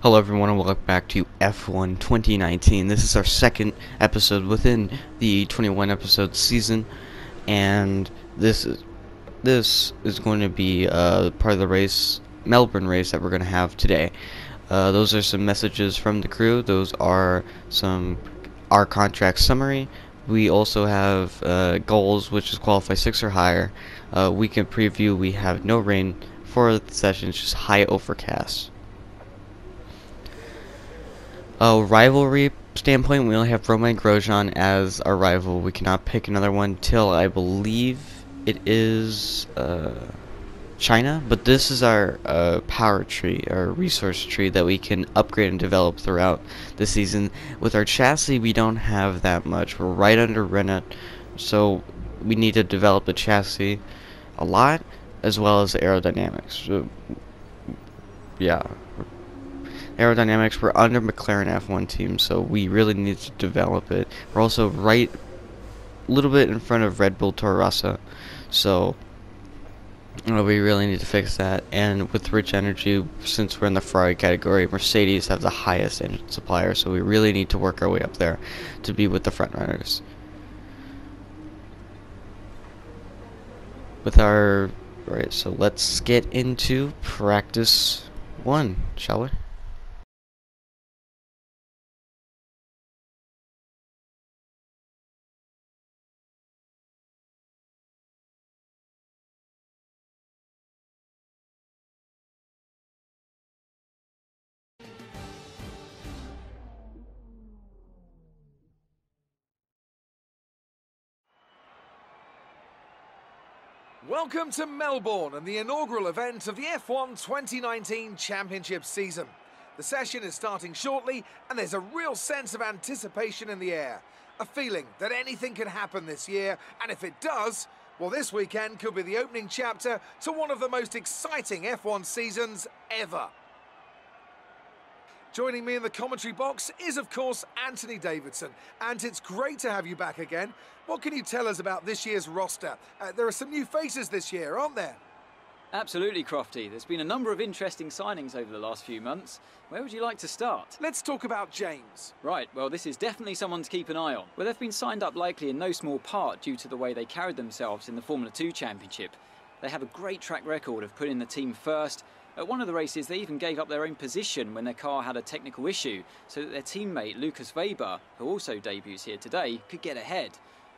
Hello everyone and welcome back to F1 2019. This is our second episode within the 21 episode season, and this is going to be part of the race, Melbourne race, that we're going to have today. Those are some messages from the crew. Those are our contract summary. We also have goals, which is qualify 6 or higher. Weekend preview, we have no rain for the session, it's just high overcast. Rivalry standpoint, we only have Romain Grosjean as our rival. We cannot pick another one till I believe it is China, but this is our power tree, our resource tree that we can upgrade and develop throughout the season. With our chassis, we don't have that much. We're right under Renault, so we need to develop the chassis a lot, as well as aerodynamics. So, yeah. Aerodynamics, we're under McLaren F1 team, so we really need to develop it. We're also right a little bit in front of Red Bull Toro Rosso, so we really need to fix that. And with Rich Energy, since we're in the Ferrari category, Mercedes have the highest engine supplier, so we really need to work our way up there to be with the front runners. Right, so let's get into practice 1, shall we? Welcome to Melbourne and the inaugural event of the F1 2019 Championship season. The session is starting shortly and there's a real sense of anticipation in the air. A feeling that anything can happen this year, and if it does, well, this weekend could be the opening chapter to one of the most exciting F1 seasons ever. Joining me in the commentary box is, of course, Anthony Davidson. And it's great to have you back again. What can you tell us about this year's roster? There are some new faces this year, aren't there? Absolutely, Crofty. There's been a number of interesting signings over the last few months. Where would you like to start? Let's talk about James. Right, well, this is definitely someone to keep an eye on. Well, they've been signed up likely in no small part due to the way they carried themselves in the Formula 2 Championship. They have a great track record of putting the team first. At one of the races, they even gave up their own position when their car had a technical issue, so that their teammate Lucas Weber, who also debuts here today, could get ahead.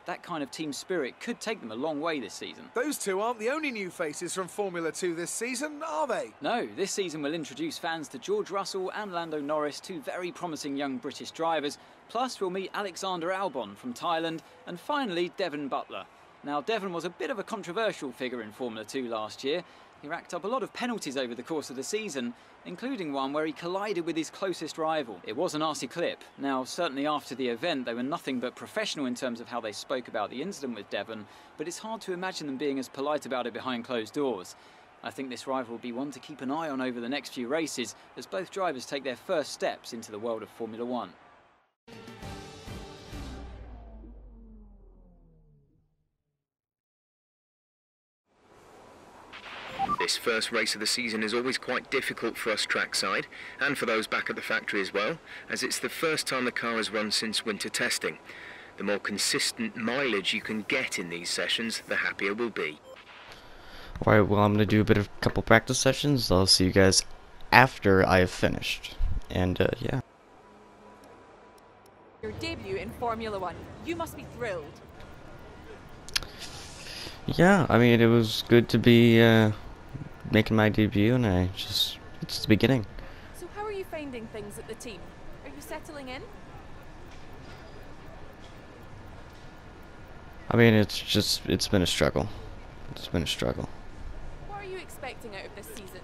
That kind of team spirit could take them a long way this season. Those two aren't the only new faces from Formula 2 this season, are they? No, this season will introduce fans to George Russell and Lando Norris, two very promising young British drivers. Plus, we'll meet Alexander Albon from Thailand, and finally, Devon Butler. Now, Devon was a bit of a controversial figure in Formula 2 last year. He racked up a lot of penalties over the course of the season, including one where he collided with his closest rival. It was an arsey clip. Now, certainly after the event, they were nothing but professional in terms of how they spoke about the incident with Devon, but it's hard to imagine them being as polite about it behind closed doors. I think this rival will be one to keep an eye on over the next few races, as both drivers take their first steps into the world of Formula 1. This first race of the season is always quite difficult for us trackside, and for those back at the factory as well, as it's the first time the car has run since winter testing. The more consistent mileage you can get in these sessions, the happier we'll be. Alright, well, I'm going to do a couple practice sessions. I'll see you guys after I have finished. And, yeah. Your debut in Formula 1. You must be thrilled. Yeah, I mean, it was good to be, making my debut, and it's the beginning. So how are you finding things at the team? Are you settling in? I mean, it's been a struggle. It's been a struggle. What are you expecting out of this season?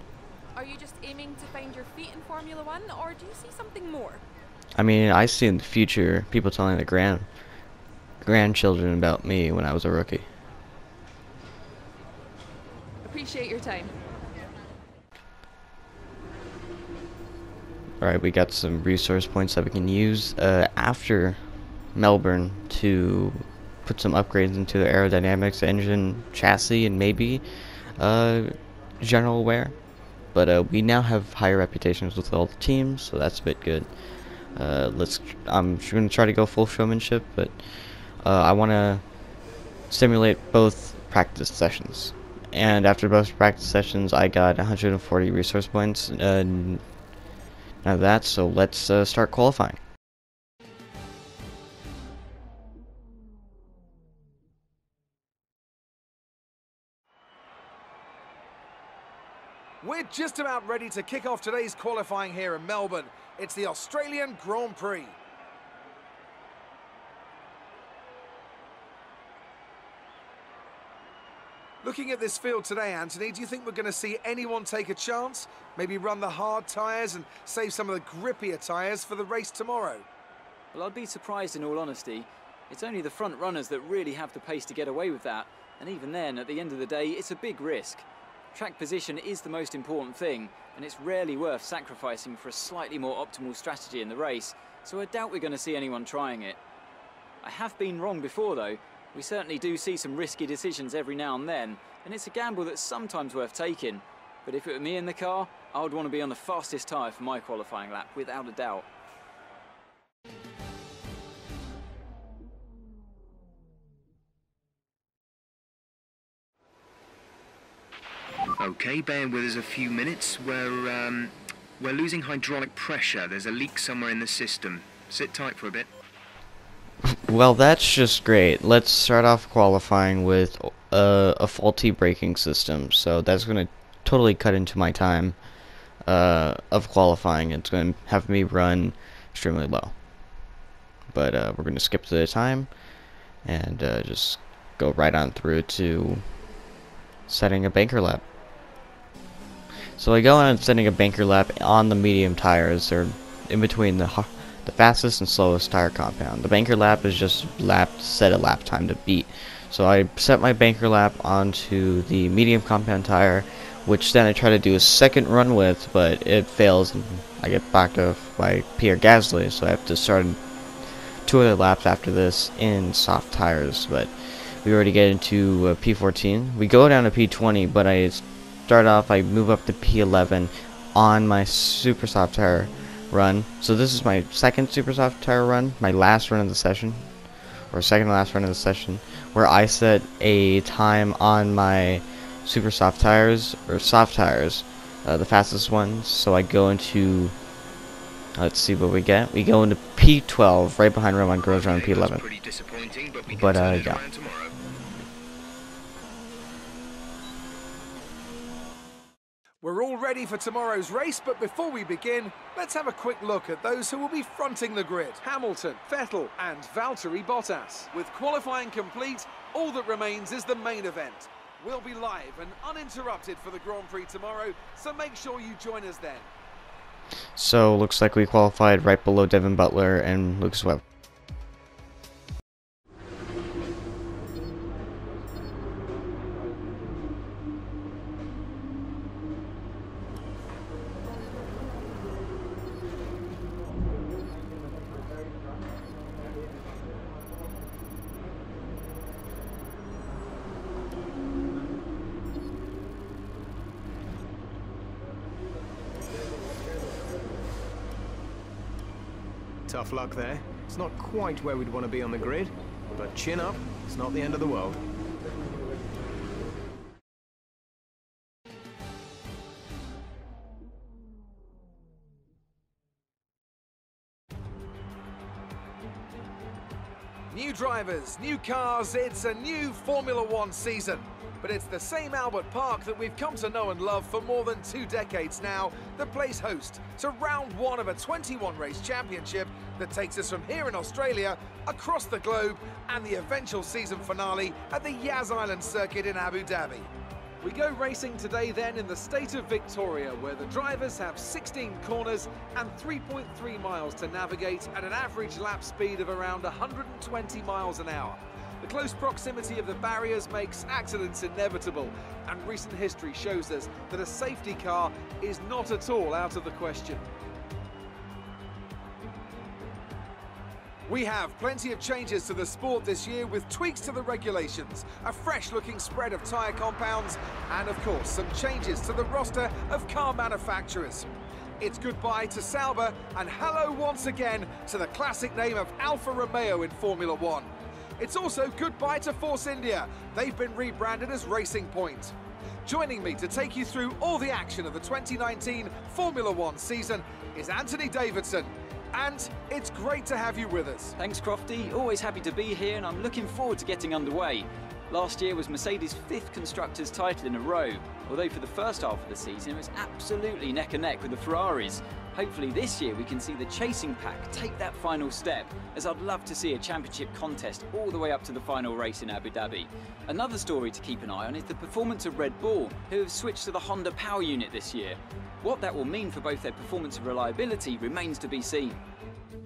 Are you just aiming to find your feet in Formula 1, or do you see something more? I mean, I see in the future people telling their grandchildren about me when I was a rookie. Appreciate your time. Alright, we got some resource points that we can use after Melbourne to put some upgrades into the aerodynamics, engine, chassis, and maybe general wear. but we now have higher reputations with all the teams, so that's a bit good. I'm going to try to go full showmanship, but I want to simulate both practice sessions. And after both practice sessions, I got 140 resource points. Now that, so let's start qualifying. We're just about ready to kick off today's qualifying here in Melbourne. It's the Australian Grand Prix. Looking at this field today, Anthony, do you think we're going to see anyone take a chance? Maybe run the hard tyres and save some of the grippier tyres for the race tomorrow? Well, I'd be surprised in all honesty. It's only the front runners that really have the pace to get away with that. And even then, at the end of the day, it's a big risk. Track position is the most important thing, and it's rarely worth sacrificing for a slightly more optimal strategy in the race, so I doubt we're going to see anyone trying it. I have been wrong before though. We certainly do see some risky decisions every now and then, and it's a gamble that's sometimes worth taking. But if it were me in the car, I would want to be on the fastest tyre for my qualifying lap, without a doubt. Okay, bear with us a few minutes. We're losing hydraulic pressure. There's a leak somewhere in the system. Sit tight for a bit. Well, that's just great. Let's start off qualifying with a faulty braking system. So that's going to totally cut into my time of qualifying. It's going to have me run extremely low. But we're going to skip to the time and just go right on through to setting a banker lap. So I go on and setting a banker lap on the medium tires. They're in between the fastest and slowest tire compound. The banker lap is just set a lap time to beat. So I set my banker lap onto the medium compound tire, which then I try to do a second run with, but it fails and I get backed off by Pierre Gasly, so I have to start 2 other laps after this in soft tires. But we already get into P14. We go down to P20, but I move up to P11 on my super soft tire run. So this is my second super soft tire run, my last run of the session, or second to last run of the session, where I set a time on my super soft tires, or soft tires, the fastest ones. So I go into, let's see what we get. We go into P12, right behind Roman Grosjean on P11. But yeah. We're all ready for tomorrow's race, but before we begin, let's have a quick look at those who will be fronting the grid. Hamilton, Vettel and Valtteri Bottas. With qualifying complete, all that remains is the main event. We'll be live and uninterrupted for the Grand Prix tomorrow, so make sure you join us then. So looks like we qualified right below Devin Butler and Lucas Webb. Tough luck there. It's not quite where we'd want to be on the grid, but chin up, it's not the end of the world. New drivers, new cars, it's a new Formula One season. But it's the same Albert Park that we've come to know and love for more than 2 decades now that plays host to round 1 of a 21-race championship that takes us from here in Australia across the globe and the eventual season finale at the Yas Island circuit in Abu Dhabi. We go racing today then in the state of Victoria, where the drivers have 16 corners and 3.3 miles to navigate at an average lap speed of around 120 miles an hour. The close proximity of the barriers makes accidents inevitable, and recent history shows us that a safety car is not at all out of the question. We have plenty of changes to the sport this year with tweaks to the regulations, a fresh-looking spread of tyre compounds, and of course some changes to the roster of car manufacturers. It's goodbye to Sauber and hello once again to the classic name of Alfa Romeo in Formula One. It's also goodbye to Force India. They've been rebranded as Racing Point. Joining me to take you through all the action of the 2019 Formula One season is Anthony Davidson. And it's great to have you with us. Thanks, Crofty. Always happy to be here, and I'm looking forward to getting underway. Last year was Mercedes' 5th Constructors' title in a row, although for the first half of the season it was absolutely neck and neck with the Ferraris. Hopefully this year we can see the chasing pack take that final step, as I'd love to see a championship contest all the way up to the final race in Abu Dhabi. Another story to keep an eye on is the performance of Red Bull, who have switched to the Honda power unit this year. What that will mean for both their performance and reliability remains to be seen.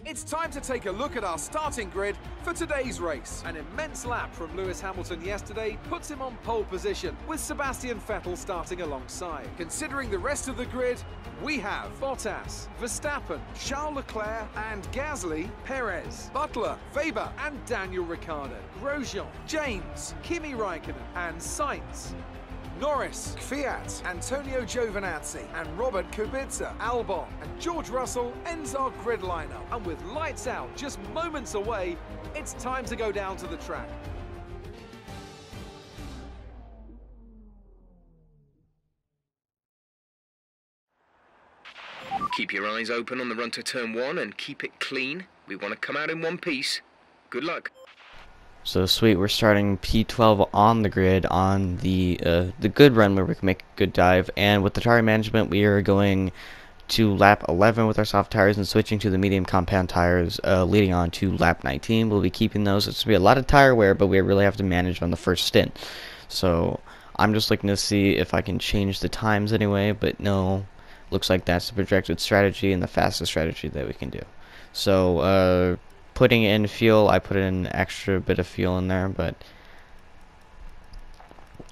It's time to take a look at our starting grid for today's race. An immense lap from Lewis Hamilton yesterday puts him on pole position, with Sebastian Vettel starting alongside. Considering the rest of the grid, we have Bottas, Verstappen, Charles Leclerc and Gasly, Perez, Butler, Weber and Daniel Ricciardo, Grosjean, James, Kimi Raikkonen and Sainz, Norris, Kvyat, Antonio Giovinazzi and Robert Kubica, Albon and George Russell ends our grid lineup. And with lights out just moments away, it's time to go down to the track. Keep your eyes open on the run to turn 1 and keep it clean. We want to come out in one piece. Good luck. So sweet, we're starting P12 on the grid on the good run where we can make a good dive, and with the tire management we are going to lap 11 with our soft tires and switching to the medium compound tires leading on to lap 19. We'll be keeping those. It's going to be a lot of tire wear, but we really have to manage on the first stint. So I'm just looking to see if I can change the times anyway, but no, looks like that's the projected strategy and the fastest strategy that we can do. So putting in fuel, I put in an extra bit of fuel in there, but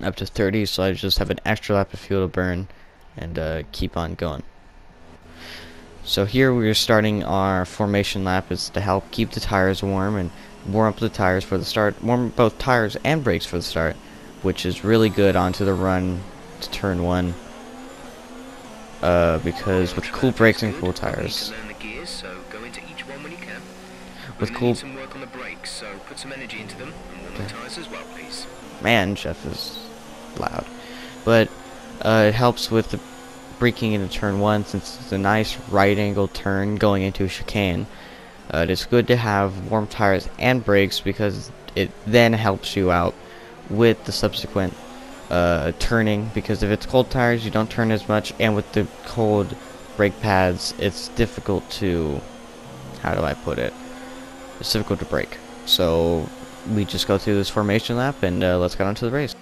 up to 30, so I just have an extra lap of fuel to burn and keep on going. So here we're starting our formation lap. Is to help keep the tires warm and warm up the tires for the start, warm both tires and brakes for the start, which is really good onto the run to turn 1 because with cool brakes and cool tires, with cool, some work on the brakes, so put some energy into them and warm the tires as well, please. Man, Jeff is loud. But it helps with the braking into turn 1, since it's a nice right angle turn going into a chicane. It's good to have warm tires and brakes because it then helps you out with the subsequent turning, because if it's cold tires you don't turn as much, and with the cold brake pads it's difficult to, how do I put it? It's difficult to brake. So we just go through this formation lap and let's get on to the race.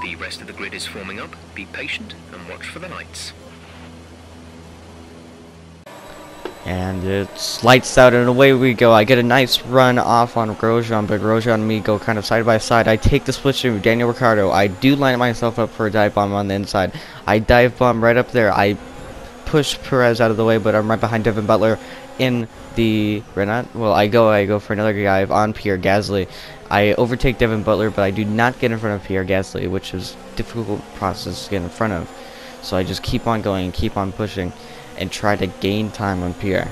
The rest of the grid is forming up. Be patient and watch for the lights. And it's lights out and away we go. I get a nice run off on Grosjean, but Grosjean and me go kind of side by side. I take the split stream with Daniel Ricciardo. I do line myself up for a dive bomb on the inside. I dive bomb right up there. I push Perez out of the way, but I'm right behind Devin Butler in the Renault. Well, I go for another dive on Pierre Gasly. I overtake Devin Butler, but I do not get in front of Pierre Gasly, which is a difficult process to get in front of. So I just keep on going and keep on pushing and try to gain time on Pierre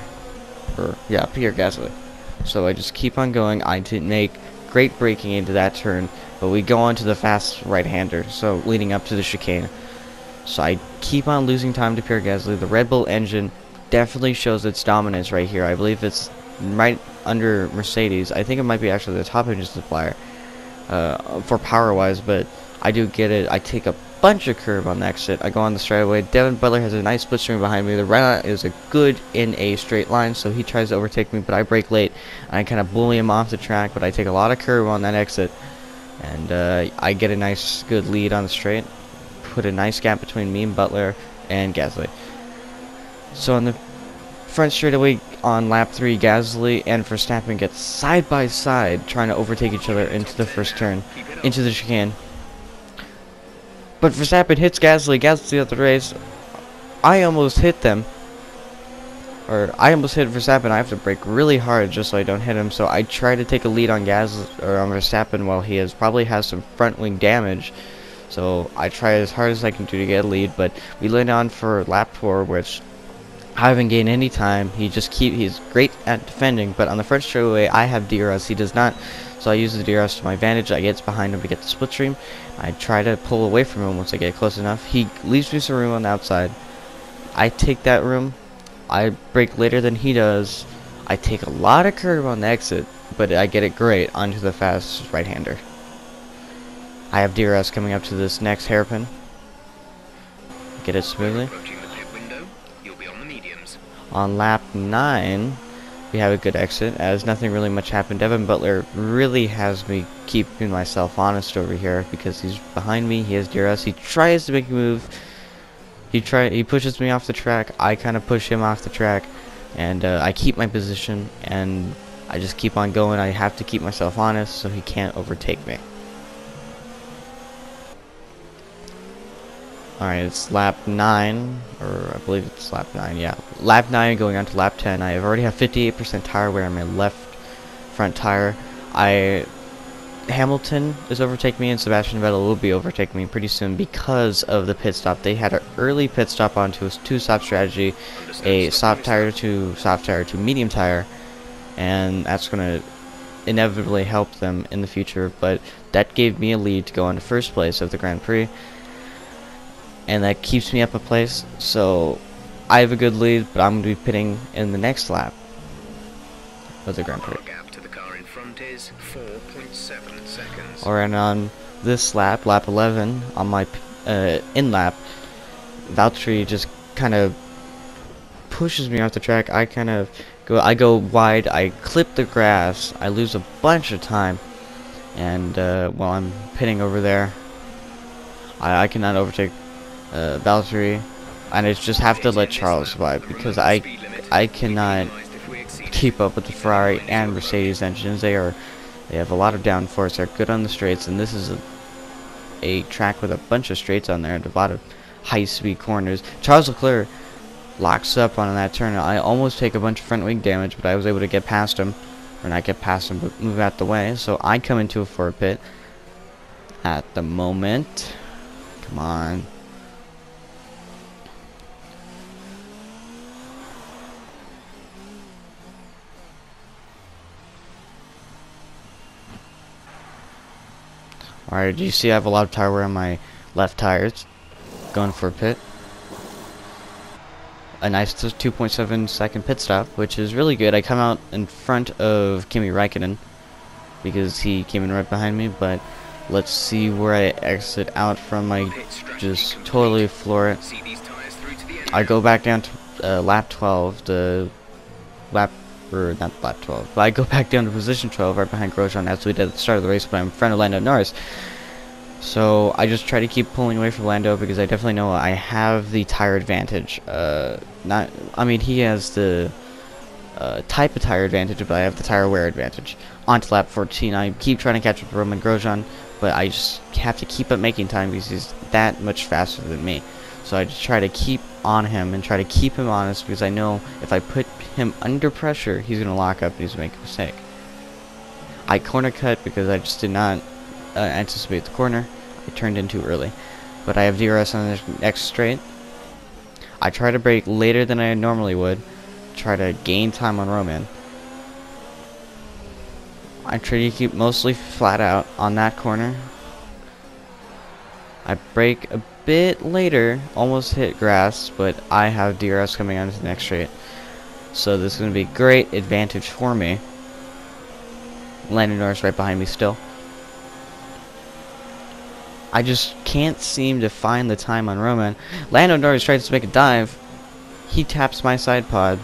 Gasly. So I just keep on going. I didn't make great braking into that turn, but we go on to the fast right-hander, so leading up to the chicane. So I keep on losing time to Pierre Gasly. The Red Bull engine definitely shows its dominance right here. I believe it's right under Mercedes. I think it might be actually the top engine supplier for power-wise, but I do get it. I take a bunch of curve on the exit. I go on the straightaway. Devin Butler has a nice split stream behind me. The Renault is a good in a straight line, so he tries to overtake me, but I brake late. I kind of bully him off the track, but I take a lot of curve on that exit, and I get a nice, good lead on the straight. Put a nice gap between me and Butler and Gasly. So on the front straightaway on lap 3, Gasly and Verstappen get side by side, trying to overtake each other into the first turn, into the chicane. But Verstappen hits Gasly. Gasly at the race. I almost hit them. Or I almost hit Verstappen. I have to brake really hard just so I don't hit him. So I try to take a lead on on Verstappen while he probably has some front wing damage. So I try as hard as I can do to get a lead. But we land on for lap 4, which I haven't gained any time. He's great at defending. But on the front straightaway, I have DRS. He does not. So I use the DRS to my advantage. I get behind him to get the split stream. I try to pull away from him once I get close enough. He leaves me some room on the outside. I take that room. I brake later than he does. I take a lot of curve on the exit, but I get it great onto the fast right-hander. I have DRS coming up to this next hairpin. Get it smoothly. On lap 9, we have a good exit, as nothing really much happened. Devin Butler really has me keeping myself honest over here because he's behind me. He has DRS. He tries to make a move. He pushes me off the track. I kind of push him off the track, and I keep my position, and I just keep on going. I have to keep myself honest so he can't overtake me. Alright, it's lap 9, or I believe it's lap 9, yeah. Lap 9 going on to lap 10. I already have 58% tire wear on my left front tire. Hamilton is overtaking me, and Sebastian Vettel will be overtaking me pretty soon because of the pit stop. They had an early pit stop onto a two-stop strategy, a soft tire to medium tire, and that's going to inevitably help them in the future, but that gave me a lead to go into first place of the Grand Prix. And that keeps me up a place, so I have a good lead, but I'm going to be pitting in the next lap of the Grand Prix. Gap to the car in front is 4.7 seconds. Alright, on this lap, lap 11, on my in lap, Valtteri just kind of pushes me off the track. I go wide, I clip the grass, I lose a bunch of time, and while I'm pitting over there, I cannot overtake Valtteri, and I just have to let Charles survive because I cannot keep up with the Ferrari and Mercedes engines. They have a lot of downforce. They're good on the straights, and this is a track with a bunch of straights on there and a lot of high-speed corners. Charles Leclerc locks up on that turn. I almost take a bunch of front wing damage, but I was able to get past him, or not get past him, but move out the way. So I come into a forward pit at the moment. Come on. Alright, you see I have a lot of tire wear on my left tires. Going for a pit. A nice 2.7 second pit stop, which is really good. I come out in front of Kimi Räikkönen because he came in right behind me, but let's see where I exit out from. I just totally floor it. I go back down to lap 12, not lap 12, but I go back down to position 12 right behind Grosjean as we did at the start of the race, but I'm in front of Lando Norris. So I just try to keep pulling away from Lando because I definitely know I have the tire advantage. I mean, he has the type of tire advantage, but I have the tire wear advantage. On to lap 14, I keep trying to catch up to Roman Grosjean, but I just have to keep up making time because he's that much faster than me. So I just try to keep on him and try to keep him honest, because I know if I put him under pressure, he's going to lock up and he's going to make a mistake. I corner cut because I just did not anticipate the corner. I turned in too early. But I have DRS on the next straight. I try to brake later than I normally would. Try to gain time on Roman. I try to keep mostly flat out on that corner. I brake a bit later, almost hit grass, but I have DRS coming onto the next straight. So this is going to be great advantage for me. Lando Norris right behind me still. I just can't seem to find the time on Roman. Lando Norris tries to make a dive. He taps my side pod.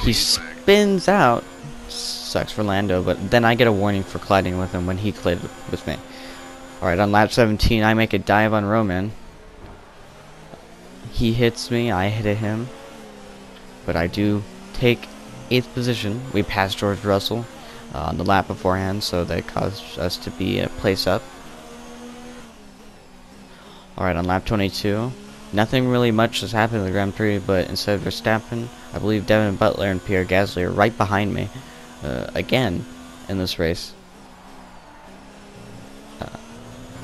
He spins out. Sucks for Lando, but then I get a warning for colliding with him when he collided with me. Alright, on lap 17, I make a dive on Roman. He hits me, I hit him. But I do take 8th position. We passed George Russell on the lap beforehand, so that caused us to be a place up. Alright, on lap 22, nothing really much has happened in the Grand Prix, but instead of Verstappen, I believe Devin Butler and Pierre Gasly are right behind me again in this race.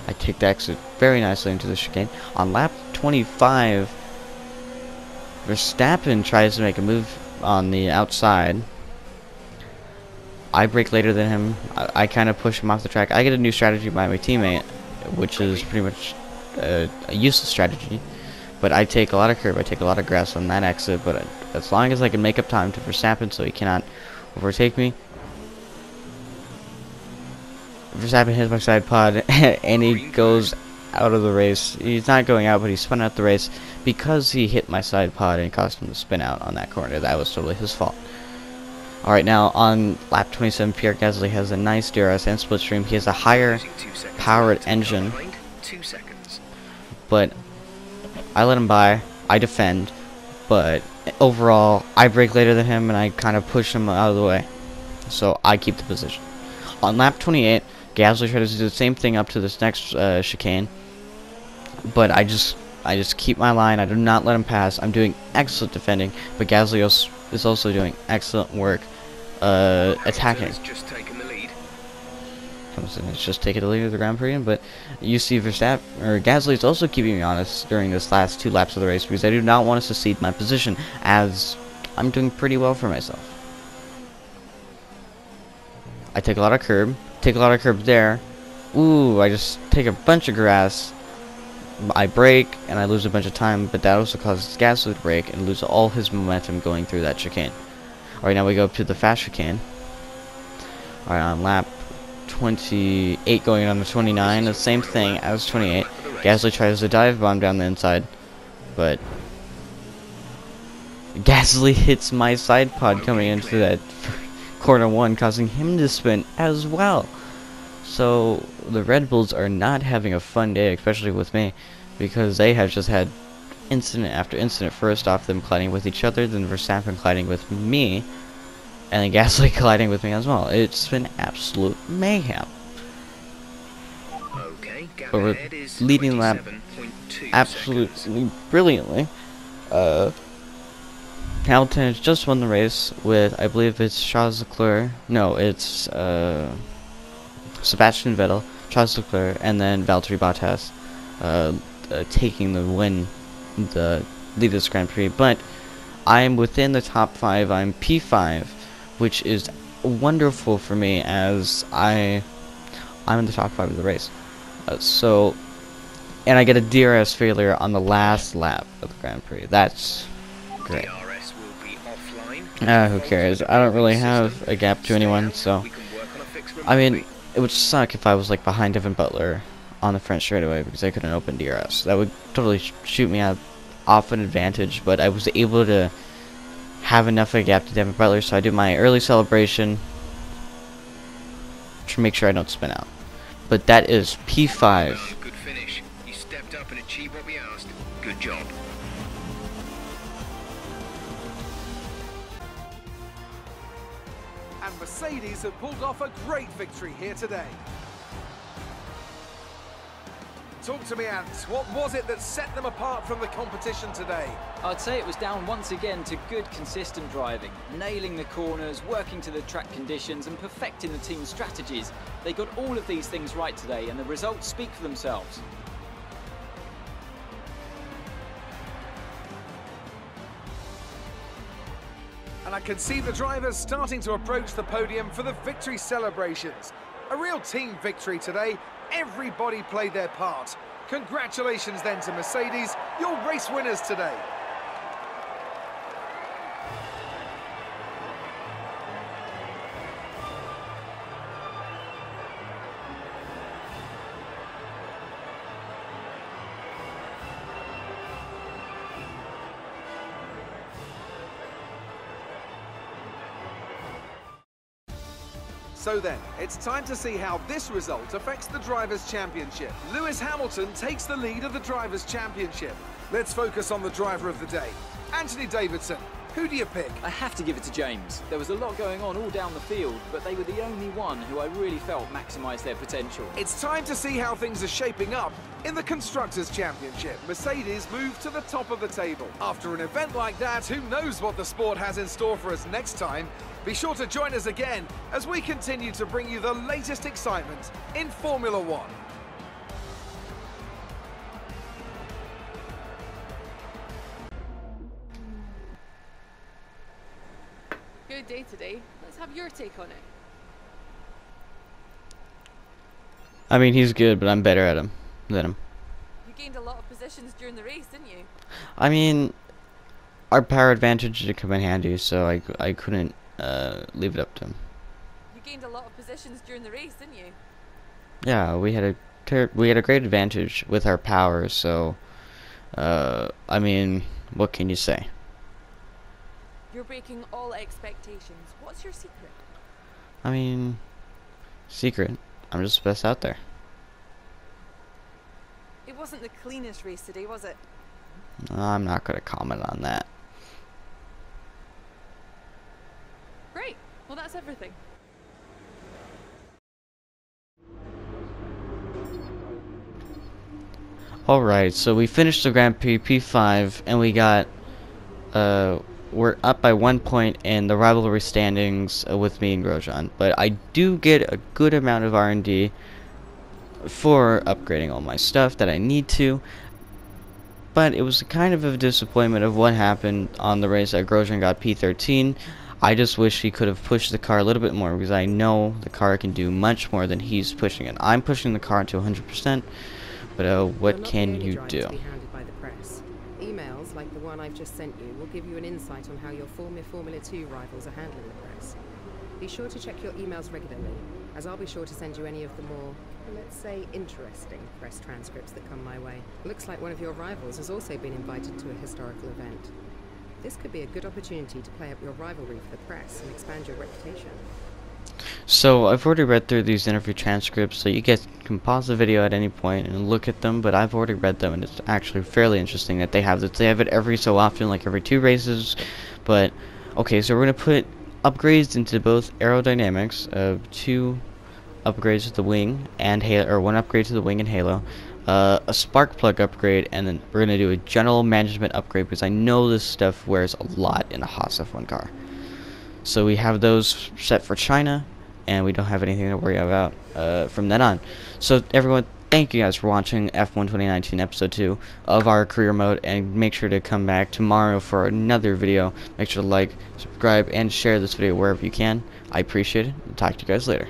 I take the exit very nicely into the chicane. On lap 25, Verstappen tries to make a move on the outside. I brake later than him. I kind of push him off the track. I get a new strategy by my teammate, which is pretty much a useless strategy. But I take a lot of curb, I take a lot of grass on that exit, but as long as I can make up time to Verstappen so he cannot overtake me. Verstappen hits my side pod and he goes out of the race. He's not going out, but he spun out the race because he hit my side pod and caused him to spin out on that corner. That was totally his fault. Alright, now on lap 27, Pierre Gasly has a nice DRS and slipstream. He has a higher powered engine, but I let him by. I defend, but overall, I brake later than him and I kind of push him out of the way. So I keep the position. On lap 28, Gasly tries to do the same thing up to this next chicane, but I just keep my line. I do not let him pass. I'm doing excellent defending, but Gasly is also doing excellent work attacking. It's just taking the lead of the Grand Prix, but you see Gasly is also keeping me honest during this last 2 laps of the race because I do not want to cede my position, as I'm doing pretty well for myself. I take a lot of curb there. Ooh, I just take a bunch of grass. I brake and I lose a bunch of time, but that also causes Gasly to brake and lose all his momentum going through that chicane. Alright, now we go up to the fast chicane. Alright, on lap 28 going on to 29, the same thing as 28. Gasly tries to dive bomb down the inside, but Gasly hits my side pod coming into that corner 1, causing him to spin as well. So the Red Bulls are not having a fun day, especially with me, because they have just had incident after incident. First off, them colliding with each other, then Verstappen colliding with me, and then Gasly colliding with me as well. It's been absolute mayhem. But we're leading lap absolutely brilliantly. Hamilton has just won the race with, I believe it's Charles Leclerc. No, it's Sebastian Vettel, Charles Leclerc, and then Valtteri Bottas taking the win, the lead of this Grand Prix. But I'm within the top 5. I'm P5, which is wonderful for me, as I'm in the top 5 of the race. And I get a DRS failure on the last lap of the Grand Prix. That's great. Who cares? I don't really have a gap to anyone, so I mean, it would suck if I was like behind Devin Butler on the front straightaway because I couldn't open DRS. That would totally shoot me off an advantage, but I was able to have enough of a gap to Devin Butler, so I did my early celebration to make sure I don't spin out. But that is P5. Good finish. You stepped up and achieved what we asked. Good job. Mercedes have pulled off a great victory here today. Talk to me, Ant. What was it that set them apart from the competition today? I'd say it was down once again to good, consistent driving, nailing the corners, working to the track conditions and perfecting the team's strategies. They got all of these things right today and the results speak for themselves. And I can see the drivers starting to approach the podium for the victory celebrations. A real team victory today. Everybody played their part. Congratulations then to Mercedes, your race winners today. So then, it's time to see how this result affects the Drivers' Championship. Lewis Hamilton takes the lead of the Drivers' Championship. Let's focus on the driver of the day. Anthony Davidson, who do you pick? I have to give it to James. There was a lot going on all down the field, but they were the only one who I really felt maximised their potential. It's time to see how things are shaping up in the Constructors' Championship. Mercedes moved to the top of the table. After an event like that, who knows what the sport has in store for us next time? Be sure to join us again as we continue to bring you the latest excitement in Formula One. Good day today. Let's have your take on it. I mean, he's good, but I'm better at him than him. You gained a lot of positions during the race, didn't you? I mean, our power advantage did come in handy, so I couldn't leave it up to him. You gained a lot of positions during the race, didn't you? Yeah, we had a great advantage with our power, so I mean, what can you say? You're breaking all expectations. What's your secret? I mean, secret. I'm just the best out there. It wasn't the cleanest race today, was it? I'm not going to comment on that. Great. Well, that's everything. Alright, so we finished the Grand Prix P5, and we got, we're up by 1 point in the rivalry standings with me and Grosjean. But I do get a good amount of R&D for upgrading all my stuff that I need to. But it was kind of a disappointment of what happened on the race that Grosjean got P13. I just wish he could have pushed the car a little bit more, because I know the car can do much more than he's pushing it. I'm pushing the car to 100%, but what can you do? Emails like the one I've just sent you will give you an insight on how your former Formula 2 rivals are handling the press. Be sure to check your emails regularly, as I'll be sure to send you any of the more, let's say, interesting press transcripts that come my way. Looks like one of your rivals has also been invited to a historical event. This could be a good opportunity to play up your rivalry for the press and expand your reputation. So I've already read through these interview transcripts, so you guys can pause the video at any point and look at them, but I've already read them, and it's actually fairly interesting that they have this. They have it every so often, like every 2 races. But okay, so we're going to put upgrades into both aerodynamics, 2 upgrades to the wing and halo, or 1 upgrade to the wing and halo, a spark plug upgrade, and then we're going to do a general management upgrade, because I know this stuff wears a lot in a HAAS F1 car. So we have those set for China, and we don't have anything to worry about from then on. So everyone, thank you guys for watching F1 2019 episode 2 of our career mode, and make sure to come back tomorrow for another video. Make sure to like, subscribe, and share this video wherever you can. I appreciate it. I'll talk to you guys later.